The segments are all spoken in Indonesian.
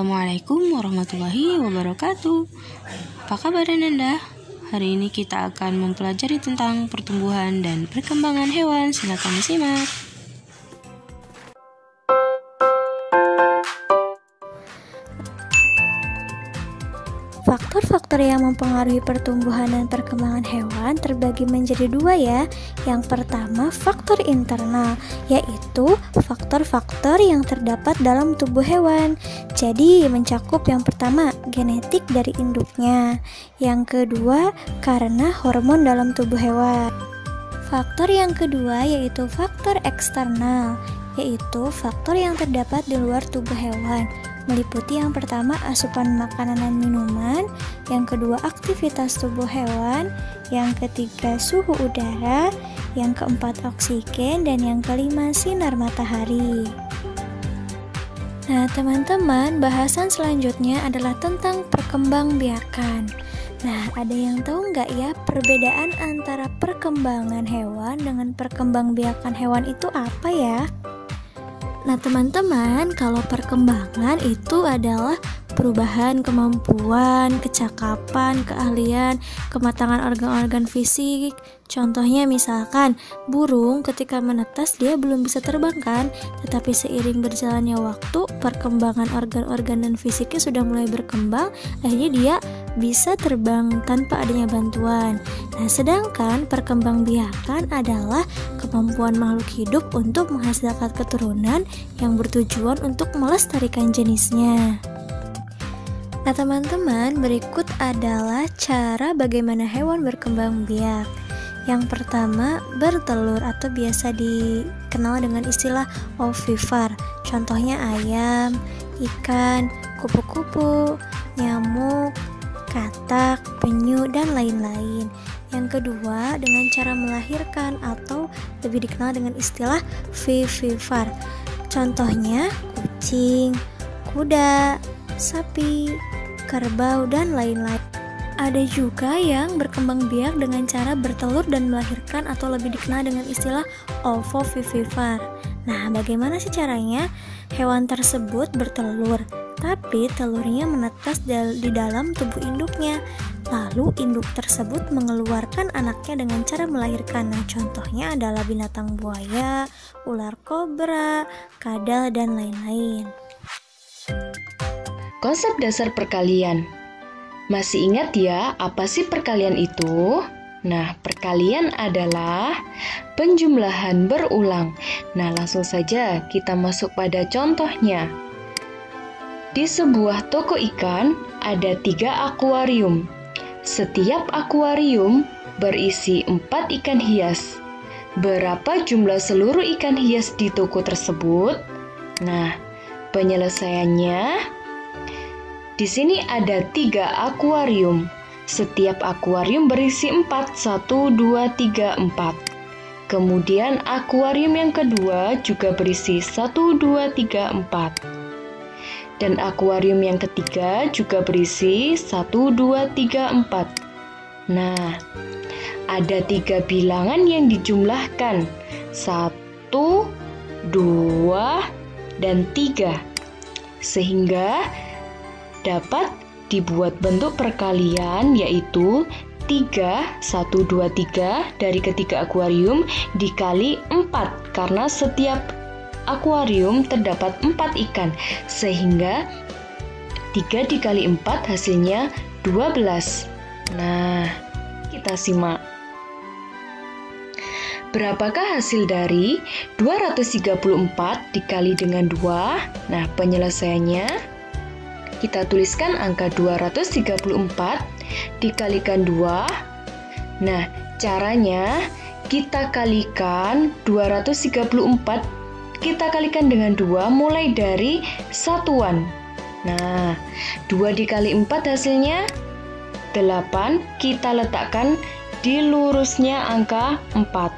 Assalamualaikum warahmatullahi wabarakatuh. Apa kabar Ananda? Hari ini kita akan mempelajari tentang pertumbuhan dan perkembangan hewan. Silakan disimak. Faktor-faktor yang mempengaruhi pertumbuhan dan perkembangan hewan terbagi menjadi dua ya. Yang pertama faktor internal, yaitu faktor-faktor yang terdapat dalam tubuh hewan. Jadi mencakup yang pertama genetik dari induknya, yang kedua karena hormon dalam tubuh hewan. Faktor yang kedua yaitu faktor eksternal, yaitu faktor yang terdapat di luar tubuh hewan, meliputi yang pertama asupan makanan dan minuman, yang kedua aktivitas tubuh hewan, yang ketiga suhu udara, yang keempat oksigen, dan yang kelima sinar matahari. Nah teman-teman, bahasan selanjutnya adalah tentang perkembangbiakan. Nah ada yang tahu nggak ya perbedaan antara perkembangan hewan dengan perkembangbiakan hewan itu apa ya? Nah teman-teman, kalau perkembangan itu adalah perubahan kemampuan, kecakapan, keahlian, kematangan organ-organ fisik. Contohnya misalkan burung ketika menetas dia belum bisa terbang kan, tetapi seiring berjalannya waktu perkembangan organ-organ dan fisiknya sudah mulai berkembang, akhirnya dia bisa terbang tanpa adanya bantuan. Nah sedangkan perkembangbiakan adalah kemampuan makhluk hidup untuk menghasilkan keturunan yang bertujuan untuk melestarikan jenisnya. Nah teman-teman, berikut adalah cara bagaimana hewan berkembang biak. Yang pertama, bertelur atau biasa dikenal dengan istilah ovipar. Contohnya ayam, ikan, kupu-kupu, nyamuk, katak, penyu, dan lain-lain. Yang kedua, dengan cara melahirkan atau lebih dikenal dengan istilah vivipar. Contohnya kucing, kuda, sapi, kerbau, dan lain-lain. Ada juga yang berkembang biak dengan cara bertelur dan melahirkan atau lebih dikenal dengan istilah ovovivipar. Nah, bagaimana sih caranya? Hewan tersebut bertelur, tapi telurnya menetas di dalam tubuh induknya. Lalu induk tersebut mengeluarkan anaknya dengan cara melahirkan. Nah, contohnya adalah binatang buaya, ular kobra, kadal, dan lain-lain. Konsep dasar perkalian. Masih ingat ya, apa sih perkalian itu? Nah, perkalian adalah penjumlahan berulang. Nah, langsung saja kita masuk pada contohnya. Di sebuah toko ikan ada 3 akuarium. Setiap akuarium berisi 4 ikan hias. Berapa jumlah seluruh ikan hias di toko tersebut? Nah, penyelesaiannya di sini ada 3 akuarium. Setiap akuarium berisi 4, 1, 2, 3, 4. Kemudian akuarium yang kedua juga berisi 1, 2, 3, 4. Dan akuarium yang ketiga juga berisi 1, 2, 3, 4. Nah, ada 3 bilangan yang dijumlahkan. 1, 2, dan 3. Sehingga dapat dibuat bentuk perkalian yaitu 3, 1, 2, 3 dari ketiga akuarium dikali 4 karena setiap akuarium terdapat 4 ikan sehingga 3 dikali 4 hasilnya 12. Nah, kita simak. Berapakah hasil dari 234 dikali dengan 2? Nah, penyelesaiannya kita tuliskan angka 234 dikalikan 2. Nah, caranya kita kalikan 234, kita kalikan dengan 2 mulai dari satuan. Nah, 2 dikali 4 hasilnya 8. Kita letakkan di lurusnya angka 4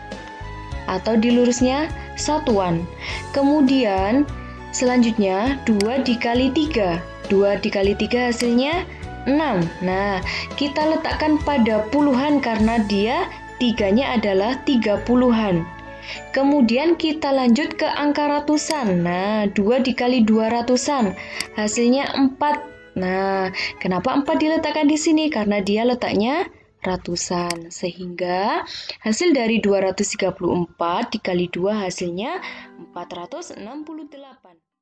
atau di lurusnya satuan. Kemudian selanjutnya 2 dikali 3. 2 dikali 3 hasilnya 6. Nah, kita letakkan pada puluhan karena dia 3-nya adalah 30-an. Kemudian kita lanjut ke angka ratusan. Nah, 2 dikali 2 ratusan, hasilnya 4. Nah, kenapa 4 diletakkan di sini? Karena dia letaknya ratusan. Sehingga hasil dari 234 dikali 2 hasilnya 468.